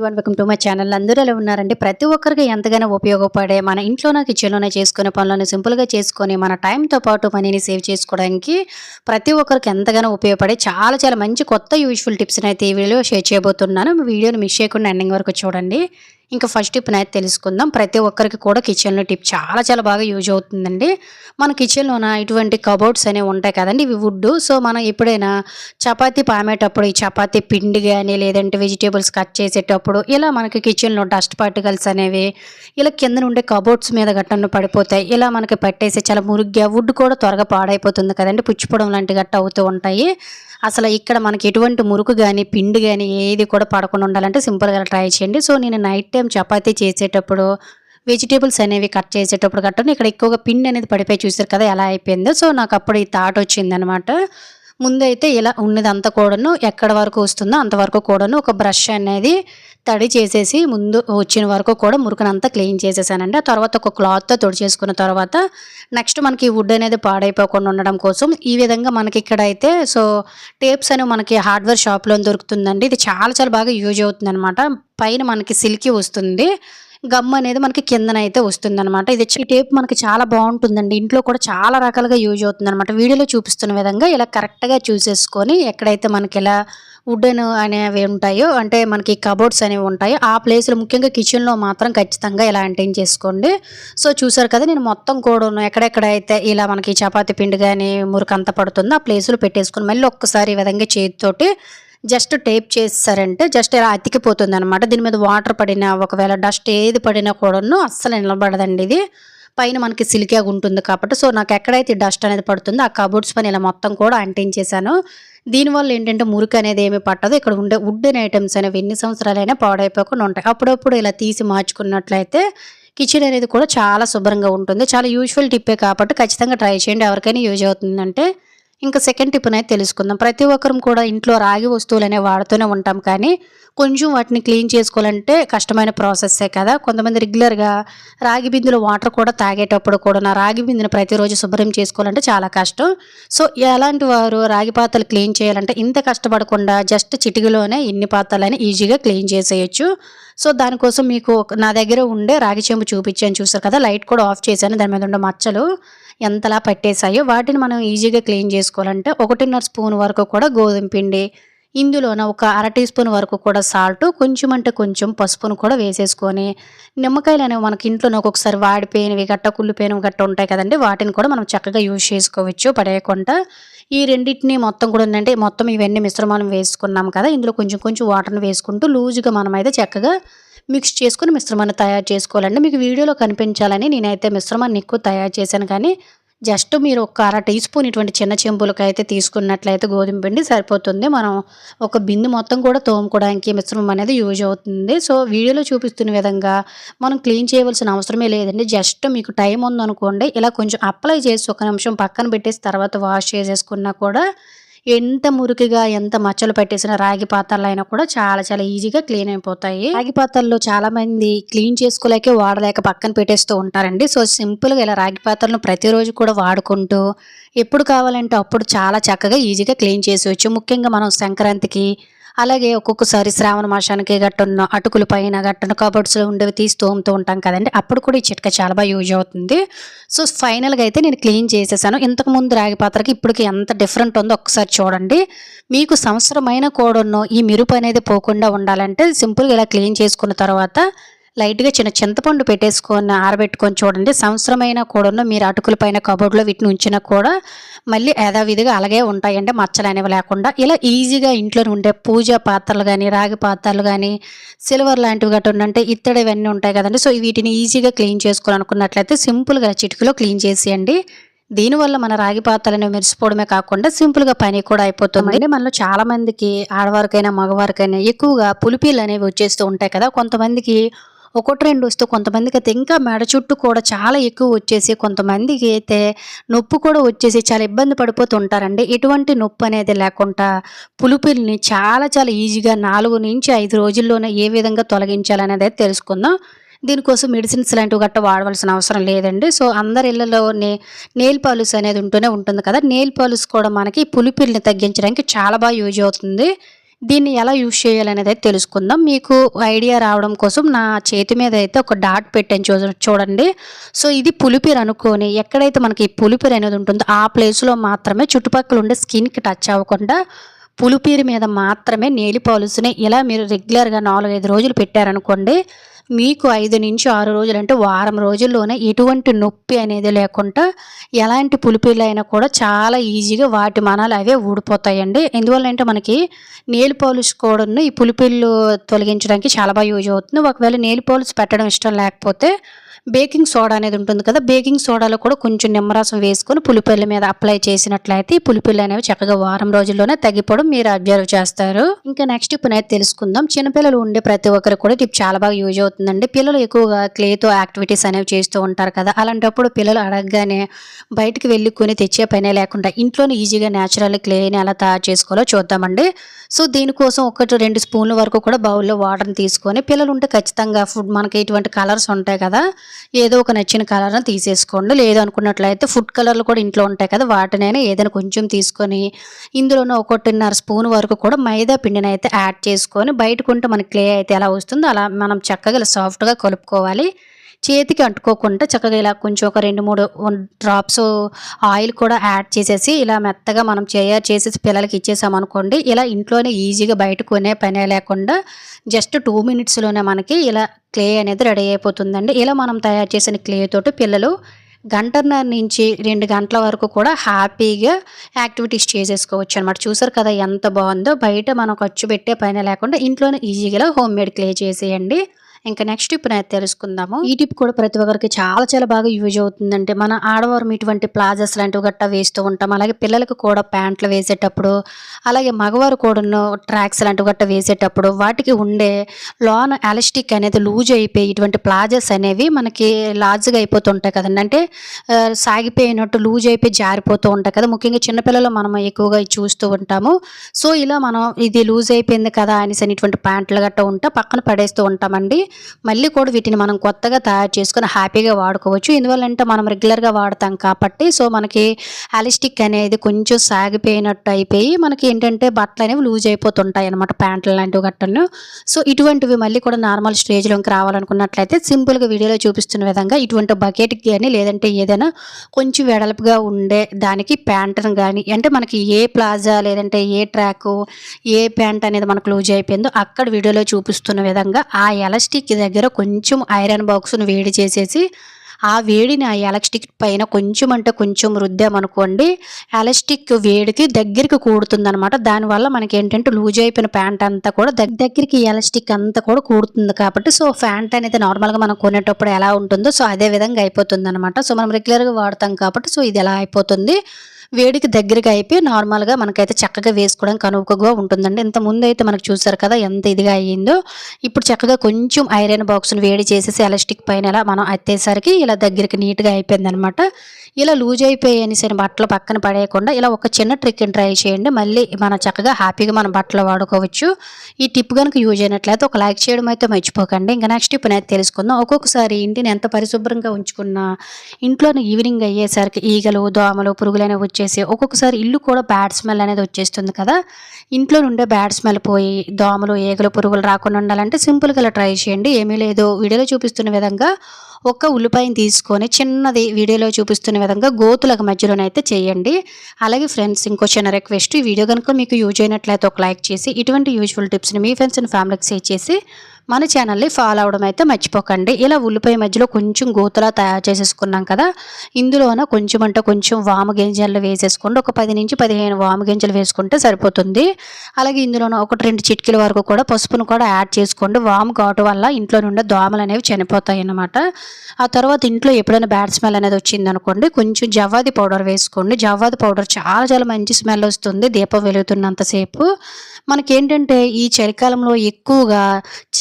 Welcome to my channel. అందరూ ఎలా ఉన్నారండి? ప్రతి ఒక్కరికి ఎంతగానో ఉపయోగపడే మన ఇంట్లోనే కిచెన్‌లోనే చేసుకునే పనులను సింపుల్‌గా చేసుకొని మన టైంతో పాటు మనీని సేవ్ చేసుకోవడానికి ప్రతి ఒక్కరికి ఎంతగానో ఉపయోగపడే చాలా చాలా మంచి కొత్త యూజ్‌ఫుల్ టిప్స్‌ని అయితే ఈ వీడియోలో షేర్ చేయబోతున్నాను. మీ వీడియోని మిస్ చేయకుండా ఎండింగ్ వరకు చూడండి. ఇంకా ఫస్ట్ టిప్‌నైతే తెలుసుకుందాం. ప్రతి ఒక్కరికి కూడా కిచెన్‌లో టిప్ చాలా చాలా బాగా యూజ్ అవుతుందండి. మన కిచెన్‌లోన ఇటువంటి కబోర్డ్స్ అనేవి ఉంటాయి కదండీ! ఇవి వుడ్డు. సో, మనం ఎప్పుడైనా చపాతీ పామేటప్పుడు ఈ చపాతీ పిండి గాని, లేదంటే వెజిటబుల్స్ కట్ చేసేటప్పుడు ఇలా మనకి కిచెన్‌లో డస్ట్ పార్టికల్స్ అనేవి ఇలా కిందన ఉండే కబోర్డ్స్ మీద గట్టను పడిపోతాయి. ఇలా మనకి పట్టేసి చాలా మురిగ్గా వుడ్ కూడా త్వరగా పాడైపోతుంది కదండీ! పుచ్చిపోవడం లాంటి గట్ట అవుతూ ఉంటాయి. అసలు ఇక్కడ మనకి ఎటువంటి మురుకు గాని, పిండి గాని ఏది కూడా పడకుండా ఉండాలంటే సింపుల్‌గా ట్రై చేయండి. సో, నేను నైట్ టైమ్ చపాతీ చేసేటప్పుడు వెజిటబుల్స్ అనేవి కట్ చేసేటప్పుడు గట్టను ఇక్కడ ఎక్కువగా పిండి అనేది పడిపోయి చూసారు కదా! ఎలా అయిపోయిందో. సో, నాకప్పుడు ఈ థాట్ వచ్చిందనమాట. ముందైతే ఇలా ఉన్నదంతా కూడాను ఎక్కడి వరకు వస్తుందో అంతవరకు కూడాను ఒక బ్రష్ అనేది తడి చేసేసి ముందు వచ్చిన వరకు కూడా మురుకునంతా క్లీన్ చేసేసానండి. ఆ తర్వాత ఒక క్లాత్‌తో తుడిచేసుకున్న తర్వాత నెక్స్ట్ మనకి వుడ్ అనేది పాడైపోకుండా ఉండడం కోసం ఈ విధంగా మనకి ఇక్కడైతే సో, టేప్స్ అనేవి మనకి హార్డ్వేర్ షాప్‌లో దొరుకుతుందండి. ఇది చాలా చాలా బాగా యూజ్ అవుతుందనమాట. పైన మనకి సిల్కీ వస్తుంది. గమ్ అనేది మనకి కిందనైతే వస్తుందనమాట. ఈ టేప్ మనకి చాలా బావుంటుందండి. ఇంట్లో కూడా చాలా రకాలుగా యూజ్ అవుతుందనమాట. వీడియోలో చూపిస్తున్న విధంగా ఇలా కరెక్ట్‌గా చూసేసుకొని ఎక్కడైతే మనకిలా వుడెన్ అనేవి ఉంటాయో అంటే మనకి కబోర్డ్స్ అనేవి ఉంటాయో ఆ ప్లేస్‌లో ముఖ్యంగా కిచెన్‌లో మాత్రం ఖచ్చితంగా ఇలా మెయింటైన్ చేసుకోండి. సో, చూసారు కదా! నేను మొత్తం కూడాను ఎక్కడెక్కడైతే ఇలా మనకి చపాతీ పిండి గాని, మురుకంతా పడుతుందో ఆ ప్లేస్‌లో పెట్టేసుకొని మళ్ళీ ఒక్కసారి ఈ విధంగా చేత్తోటి జస్ట్ టేప్ చేసేసారంటే జస్ట్ ఇలా అతికిపోతుందనమాట. దీని మీద వాటర్ పడినా, ఒకవేళ డస్ట్ ఏది పడినా కూడాను అస్సలు నిలబడదండి ఇది. పైన మనకి సిలికాగా ఉంటుంది కాబట్టి సో, నాకెక్కడైతే డస్ట్ అనేది పడుతుందో ఆ కబోర్డ్స్ పైన ఇలా మొత్తం కూడా అంటించేసాను. దీనివల్ల ఏంటంటే మురికి అనేది ఏమి పట్టదు. ఇక్కడ ఉండే వుడెన్ ఐటెమ్స్ అనేవి ఎన్ని సంవత్సరాలైనా పాడైపోకుండా ఉంటాయి. అప్పుడప్పుడు ఇలా తీసి మార్చుకున్నట్లయితే కిచెన్ అనేది కూడా చాలా శుభ్రంగా ఉంటుంది. చాలా యూజ్‌ఫుల్ టిప్పే కాబట్టి ఖచ్చితంగా ట్రై చేయండి. ఎవరికైనా యూజ్ అవుతుందంటే. ఇంకా సెకండ్ టిప్‌నైతే తెలుసుకుందాం. ప్రతి ఒక్కరం కూడా ఇంట్లో రాగి వస్తువులనేవి వాడుతూనే ఉంటాం కానీ, కొంచెం వాటిని క్లీన్ చేసుకోవాలంటే కష్టమైన ప్రాసెస్సే కదా! కొంతమంది రెగ్యులర్‌గా రాగి బిందెలో వాటర్ కూడా తాగేటప్పుడు కూడా నా రాగి బిందెని ప్రతిరోజు శుభ్రం చేసుకోవాలంటే చాలా కష్టం. సో, ఎలాంటి వారు రాగి పాత్రలు క్లీన్ చేయాలంటే ఇంత కష్టపడకుండా జస్ట్ చిటికలోనే ఇన్ని పాత్రలని ఈజీగా క్లీన్ చేసేయొచ్చు. సో, దానికోసం మీకు నా దగ్గర ఉండే రాగి చెంబు చూపించాను చూసారు కదా! లైట్ కూడా ఆఫ్ చేశాను. దాని మీద ఉండే మచ్చలు ఎంతలా పట్టేసాయో వాటిని మనం ఈజీగా క్లీన్ చేసుకోవాలంటే 1.5 స్పూన్ వరకు కూడా గోధుమ పిండి, ఇందులోన ఒక అర టీ స్పూన్ వరకు కూడా సాల్ట్, కొంచెం అంటే కొంచెం పసుపును కూడా వేసేసుకొని నిమ్మకాయలనేవి మనకి ఇంట్లోనే ఒక్కొక్కసారి వాడిపోయినవి గట్ట, కుళ్ళిపోయినవి గట్ట ఉంటాయి కదండీ! వాటిని కూడా మనం చక్కగా యూజ్ చేసుకోవచ్చు పడేయకుండా. ఈ రెండిటిని మొత్తం కూడా ఏంటంటే మొత్తం ఇవన్నీ మిశ్రమాన్ని వేసుకున్నాం కదా! ఇందులో కొంచెం కొంచెం వాటర్‌ని వేసుకుంటూ లూజ్‌గా మనమైతే చక్కగా మిక్స్ చేసుకొని మిశ్రమాన్ని తయారు చేసుకోవాలండి. మీకు వీడియోలో కనిపించాలని నేనైతే మిశ్రమాన్ని ఎక్కువ తయారు చేశాను కానీ, జస్ట్ మీరు ఒక అర టీ స్పూన్ ఇటువంటి చిన్న చెంబులకైతే తీసుకున్నట్లయితే గోధుమ పిండి సరిపోతుంది. మనం ఒక బిందె మొత్తం కూడా తోముకోవడానికి మిశ్రమం అనేది యూజ్ అవుతుంది. సో, వీడియోలో చూపిస్తున్న విధంగా మనం క్లీన్ చేయవలసిన అవసరమే లేదండి. జస్ట్ మీకు టైం ఉందనుకోండి ఇలా కొంచెం అప్లై చేసి ఒక నిమిషం పక్కన పెట్టేసి తర్వాత వాష్ చేసేసుకున్నా కూడా ఎంత మురికిగా ఎంత మచ్చలు పట్టేసిన రాగి పాత్రలైనా కూడా చాలా చాలా ఈజీగా క్లీన్ అయిపోతాయి. రాగి పాత్రల్లో చాలా మంది క్లీన్ చేసుకోలేక వాడలేక పక్కన పెట్టేస్తూ ఉంటారండి. సో, సింపుల్‌గా ఇలా రాగి పాత్రలను ప్రతిరోజు కూడా వాడుకుంటూ ఎప్పుడు కావాలంటే అప్పుడు చాలా చక్కగా ఈజీగా క్లీన్ చేసేయొచ్చు. ముఖ్యంగా మనం సంక్రాంతికి అలాగే ఒక్కొక్కసారి శ్రావణ మాసానికి గట్టున్న అటుకుల పైన గట్టున కబోర్డ్స్‌లో ఉండేవి తీసి తోముతూ ఉంటాం కదండీ! అప్పుడు కూడా ఈ చిట్కా చాలా బాగా యూజ్ అవుతుంది. సో, ఫైనల్‌గా అయితే నేను క్లీన్ చేసేసాను. ఇంతకుముందు రాగి పాత్రకి ఇప్పటికి ఎంత డిఫరెంట్ ఉందో ఒక్కసారి చూడండి. మీకు సంవత్సరమైన కూడాను ఈ మెరుపు అనేది పోకుండా ఉండాలంటే సింపుల్‌గా ఇలా క్లీన్ చేసుకున్న తర్వాత లైట్‌గా చిన్న చింతపండు పెట్టేసుకొని ఆరబెట్టుకొని చూడండి. సంవత్సరమైనా కూడాను మీరు అటుకుల పైన కబోర్డ్‌లో వీటిని ఉంచినా కూడా మళ్ళీ యథావిధిగా అలాగే ఉంటాయండి మచ్చలనేవి లేకుండా. ఇలా ఈజీగా ఇంట్లోనే ఉండే పూజా పాత్రలు గానీ, రాగి పాత్రలు గానీ, సిల్వర్ లాంటివి గట్టా అంటే ఇత్తడి ఇవన్నీ ఉంటాయి కదండీ! సో, వీటిని ఈజీగా క్లీన్ చేసుకోవాలనుకున్నట్లయితే సింపుల్‌గా చిటికలో క్లీన్ చేసేయండి. దీనివల్ల మన రాగి పాత్రలనేవి మెరిసిపోవడమే కాకుండా సింపుల్‌గా పని కూడా అయిపోతుందండి. మనలో చాలా మందికి ఆడవారికైనా, మగవారికైనా ఎక్కువగా పులిపీలనేవి వచ్చేస్తూ ఉంటాయి కదా! కొంతమందికి ఒకటి, 2 వస్తే కొంతమందికైతే ఇంకా మెడ చుట్టూ కూడా చాలా ఎక్కువ వచ్చేసి కొంతమందికి అయితే నొప్పి కూడా వచ్చేసి చాలా ఇబ్బంది పడిపోతూ ఉంటారండి. ఎటువంటి నొప్పి అనేది లేకుండా పులిపిల్ని చాలా చాలా ఈజీగా 4-5 రోజుల్లోనే ఏ విధంగా తొలగించాలనేది తెలుసుకుందాం. దీనికోసం మెడిసిన్స్ లాంటివి గట్టా వాడవలసిన అవసరం లేదండి. సో, అందరి ఇళ్లలోని నెయిల్ పాలిష్ అనేది ఉంటూనే ఉంటుంది కదా! నెయిల్ పాలిష్ కూడా మనకి పులిపిల్ని తగ్గించడానికి చాలా బాగా యూజ్ అవుతుంది. దీన్ని ఎలా యూజ్ చేయాలనేది అయితే తెలుసుకుందాం. మీకు ఐడియా రావడం కోసం నా చేతి మీద అయితే ఒక డాట్ పెట్టాను చూడండి. సో, ఇది పులిపిరి అనుకోని ఎక్కడైతే మనకి పులిపిరి అనేది ఉంటుందో ఆ ప్లేస్‌లో మాత్రమే చుట్టుపక్కల ఉండే స్కిన్‌కి టచ్ అవ్వకుండా పులిపిరి మీద మాత్రమే నెయిల్ పాలిష్‌ని ఇలా మీరు రెగ్యులర్‌గా 4, 5 రోజులు పెట్టారనుకోండి. మీకు 5-6 రోజులు అంటే వారం రోజుల్లోనే ఎటువంటి నొప్పి అనేది లేకుండా ఎలాంటి పులిపిర్లైనా కూడా చాలా ఈజీగా వాటి మనాలు అవే ఊడిపోతాయండి. ఎందువల్లంటే మనకి నెయిల్ పాలిష్ కూడాను ఈ పులిపిర్లు తొలగించడానికి చాలా బాగా యూజ్ అవుతుంది. ఒకవేళ నెయిల్ పాలిష్ పెట్టడం ఇష్టం లేకపోతే బేకింగ్ సోడా అనేది ఉంటుంది కదా! బేకింగ్ సోడాలో కూడా కొంచెం నిమ్మరసం వేసుకొని పులిపిర్ల మీద అప్లై చేసినట్లయితే ఈ పులిపిర్లు అనేవి చక్కగా వారం రోజుల్లోనే తగ్గిపోవడం మీరు అబ్జర్వ్ చేస్తారు. ఇంకా నెక్స్ట్ టిప్‌నైతే తెలుసుకుందాం. చిన్నపిల్లలు ఉండే ప్రతి ఒక్కరికి కూడా టిప్ చాలా బాగా యూజ్ అవుతుందండి. పిల్లలు ఎక్కువగా క్లేతో యాక్టివిటీస్ అనేవి చేస్తూ ఉంటారు కదా! అలాంటప్పుడు పిల్లలు అడగగానే బయటికి వెళ్లి కొని తెచ్చే పనే లేకుండా ఇంట్లోనే ఈజీగా నేచురల్ క్లేని ఎలా తయారు చేసుకోవాలో చూద్దామండి. సో, దీనికోసం 1-2 స్పూన్ల వరకు కూడా బౌల్‌లో వాటర్‌ని తీసుకొని పిల్లలు ఉంటే ఖచ్చితంగా మనకి ఇటువంటి కలర్స్ ఉంటాయి కదా! ఏదో ఒక నచ్చిన కలర్‌ని తీసేసుకోండి. లేదు అనుకున్నట్లయితే ఫుడ్ కలర్‌లు కూడా ఇంట్లో ఉంటాయి కదా! వాటినైనా ఏదైనా కొంచెం తీసుకొని ఇందులోనే 1.5 స్పూన్ వరకు కూడా మైదా పిండినైతే యాడ్ చేసుకొని బయటకుంటే మనకి క్లే అయితే ఎలా వస్తుందో అలా మనం చక్కగా ఇలా సాఫ్ట్‌గా కలుపుకోవాలి. చేతికి అంటుకోకుండా చక్కగా ఇలా కొంచెం ఒక 2, 3 డ్రాప్స్ ఆయిల్ కూడా యాడ్ చేసేసి ఇలా మెత్తగా మనం తయారు చేసేసి పిల్లలకి ఇచ్చేసామనుకోండి. ఇలా ఇంట్లోనే ఈజీగా బయట కొనే పనే లేకుండా జస్ట్ 2 మినిట్స్‌లోనే మనకి ఇలా క్లే అనేది రెడీ అయిపోతుందండి. ఇలా మనం తయారు చేసిన క్లే తోటి పిల్లలు గంటన్నర నుంచి 2 గంటల వరకు కూడా హ్యాపీగా యాక్టివిటీస్ చేసేసుకోవచ్చనమాట. చూసారు కదా ఎంత బావుందో! బయట మనం ఖర్చు పెట్టే పనే లేకుండా ఇంట్లోనే ఈజీగా హోమ్‌మేడ్ క్లే చేసేయండి. ఇంకా నెక్స్ట్ టిప్‌నైతే తెలుసుకుందాము. ఈ టిప్ కూడా ప్రతి ఒక్కరికి చాలా చాలా బాగా యూజ్ అవుతుందండి. మన ఆడవారం ఇటువంటి ప్లాజాస్ లాంటివి గట్టా వేస్తూ ఉంటాం. అలాగే పిల్లలకు కూడా ప్యాంట్లు వేసేటప్పుడు, అలాగే మగవారు కూడాను ట్రాక్స్ లాంటివి గట్టా వేసేటప్పుడు వాటికి ఉండే లోన ఎలాస్టిక్ అనేది లూజ్ అయిపోయి ఇటువంటి ప్లాజాస్ అనేవి మనకి లార్జ్‌గా అయిపోతుంటాయి కదండీ. అంటే సాగిపోయినట్టు లూజ్ అయిపోయి జారిపోతూ ఉంటాయి కదా! ముఖ్యంగా చిన్న పిల్లలు మనం ఎక్కువగా ఇది చూస్తూ ఉంటాము. సో, ఇలా మనం ఇది లూజ్ అయిపోయింది కదా అనేసి ఇటువంటి ప్యాంట్లు గట్టా ఉంటే పక్కన పడేస్తూ ఉంటామండి. మళ్ళీ కూడా వీటిని మనం కొత్తగా తయారు చేసుకొని హ్యాపీగా వాడుకోవచ్చు. ఎందువల్లంటే మనం రెగ్యులర్‌గా వాడతాం కాబట్టి సో, మనకి ఎలాస్టిక్ అనేది కొంచెం సాగిపోయినట్టు అయిపోయి మనకి ఏంటంటే బట్టలనేవి లూజ్ అయిపోతుంటాయన్నమాట ప్యాంట్లు లాంటివి గట్టను. సో, ఇటువంటివి మళ్ళీ కూడా నార్మల్ స్టేజ్‌లోకి రావాలనుకున్నట్లయితే సింపుల్‌గా వీడియోలో చూపిస్తున్న విధంగా ఇటువంటి బకెట్‌కి గాని లేదంటే ఏదైనా కొంచెం వెడల్పుగా ఉండే దానికి ప్యాంట్‌ని గాని అంటే మనకి ఏ ప్లాజా లేదంటే ఏ ట్రాకు, ఏ ప్యాంట్ అనేది మనకు లూజ్ అయిపోయిందో అక్కడ వీడియోలో చూపిస్తున్న విధంగా ఆ ఎలాస్టిక్ దగ్గర కొంచెం ఐరన్ బాక్స్‌ని వేడి చేసేసి ఆ వేడిని ఆ ఎలాస్టిక్ పైన కొంచెం అంటే కొంచెం రుద్దామనుకోండి ఎలాస్టిక్ వేడికి దగ్గరికి కూడుతుందనమాట. దానివల్ల మనకేంటంటే లూజ్ అయిపోయిన ప్యాంట్ అంతా కూడా దగ్గరికి ఎలాస్టిక్ అంతా కూడా కూడుతుంది కాబట్టి సో, ప్యాంట్ అనేది నార్మల్‌గా మనం కొనేటప్పుడు ఎలా ఉంటుందో సో, అదే విధంగా అయిపోతుందనమాట. సో, మనం రెగ్యులర్‌గా వాడతాం కాబట్టి సో, ఇది ఎలా అయిపోతుంది. వేడికి దగ్గరగా అయిపోయి నార్మల్‌గా మనకైతే చక్కగా వేసుకోవడానికి అనువుగా ఉంటుందండి. ఇంతకుముందైతే మనకు చూసారు కదా ఎంత ఇదిగా అయ్యిందో. ఇప్పుడు చక్కగా కొంచెం ఐరన్ బాక్స్‌ని వేడి చేసేసి ఎలాస్టిక్ పైన ఇలా మనం అత్తేసరికి ఇలా దగ్గరికి నీట్‌గా అయిపోయిందనమాట. ఇలా లూజ్ అయిపోయి అనేసిన బట్టలు పక్కన పడేయకుండా ఇలా ఒక చిన్న ట్రిక్‌ని ట్రై చేయండి. మళ్ళీ మనం చక్కగా హ్యాపీగా మన బట్టలు వాడుకోవచ్చు. ఈ టిప్ గనుక యూజ్ అయినట్లయితే ఒక లైక్ చేయడం అయితే మర్చిపోకండి. ఇంకా నెక్స్ట్ టిప్‌నైతే తెలుసుకుందాం. ఒక్కొక్కసారి ఇంటిని ఎంత పరిశుభ్రంగా ఉంచుకున్నా ఇంట్లోనే ఈవినింగ్ అయ్యేసరికి ఈగలు, దోమలు, పురుగులనేవి వచ్చేసి ఒక్కొక్కసారి ఇల్లు కూడా బ్యాడ్ స్మెల్ అనేది వచ్చేస్తుంది కదా! ఇంట్లో నుండే బ్యాడ్ స్మెల్ పోయి దోమలు, ఈగలు, పురుగులు రాకుండా ఉండాలంటే సింపుల్‌గా ఇలా ట్రై చేయండి. ఏమీ లేదు వీడియోలో చూపిస్తున్న విధంగా ఒక్క ఉల్లిపాయని తీసుకొని చిన్నది వీడియోలో చూపిస్తున్న విధంగా గోతులకు మధ్యలోనైతే చేయండి. అలాగే ఫ్రెండ్స్ ఇంకో చిన్న రిక్వెస్ట్ ఈ వీడియో కనుక మీకు యూజ్ అయినట్లయితే ఒక లైక్ చేసి ఇటువంటి యూజ్ఫుల్ టిప్స్‌ని మీ ఫ్రెండ్స్ అండ్ ఫ్యామిలీకి షేర్ చేసి మన ఛానల్‌ని ఫాలో అవ్వడం అయితే మర్చిపోకండి. ఇలా ఉల్లిపాయ మధ్యలో కొంచెం గోతులా తయారు చేసేసుకున్నాం కదా! ఇందులోన కొంచెం అంటే కొంచెం వాము గింజలు వేసేసుకోండి. ఒక 10-15 వాము గింజలు వేసుకుంటే సరిపోతుంది. అలాగే ఇందులోన 1-2 చిటికెల వరకు కూడా పసుపును కూడా యాడ్ చేసుకోండి. వాము ఘాటు వల్ల ఇంట్లో నుండే దోమలనేవి చనిపోతాయన్నమాట. ఆ తర్వాత ఇంట్లో ఎప్పుడైనా బ్యాడ్ స్మెల్ అనేది వచ్చిందనుకోండి కొంచెం జవ్వాది పౌడర్ వేసుకోండి. జవ్వాది పౌడర్ చాలా చాలా మంచి స్మెల్ వస్తుంది దీపం వెలుగుతున్నంత సేపు. మనకేంటంటే ఈ చలికాలంలో ఎక్కువగా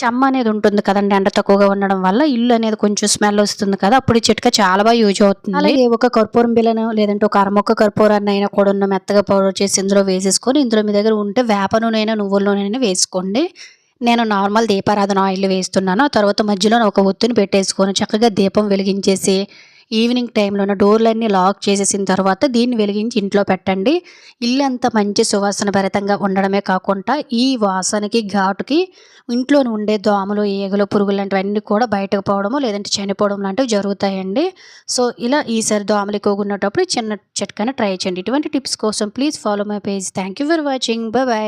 చెమ్మ అనేది ఉంటుంది కదండీ. ఎండ తక్కువగా ఉండడం వల్ల ఇల్లు అనేది కొంచెం స్మెల్ వస్తుంది కదా! అప్పుడు ఈ చిట్కా చాలా బాగా యూజ్ అవుతుంది. అలాగే ఒక కర్పూరం బిళ్ళను లేదంటే ఒక అరముక్క కర్పూరాన్ని అయినా కూడా మెత్తగా పౌడర్ చేసి ఇందులో వేసేసుకొని ఇందులో మీ దగ్గర ఉంటే వేప నూనె నువ్వుల నూనె వేసుకోండి. నేను నార్మల్ దీపారాధన ఆయిల్ వేస్తున్నాను. ఆ తర్వాత మధ్యలో ఒక ఒత్తిని పెట్టేసుకొని చక్కగా దీపం వెలిగించేసి ఈవినింగ్ టైంలోన డోర్‌లన్నీ లాక్ చేసేసిన తర్వాత దీన్ని వెలిగించి ఇంట్లో పెట్టండి. ఇల్లంతా మంచి సువాసన భరితంగా ఉండడమే కాకుండా ఈ వాసనకి, ఘాటుకి ఇంట్లోని ఉండే దోమలు, ఈగలు, పురుగులు లాంటివన్నీ కూడా బయటకు పోవడము, లేదంటే చనిపోవడం లాంటివి జరుగుతాయండి. సో, ఇలా ఈసారి దోమలు ఎక్కువగా ఉన్నటప్పుడు ఈ చిన్న చిట్కాని ట్రై చేయండి. ఇటువంటి టిప్స్ కోసం please follow my page. Thank you for watching. By by.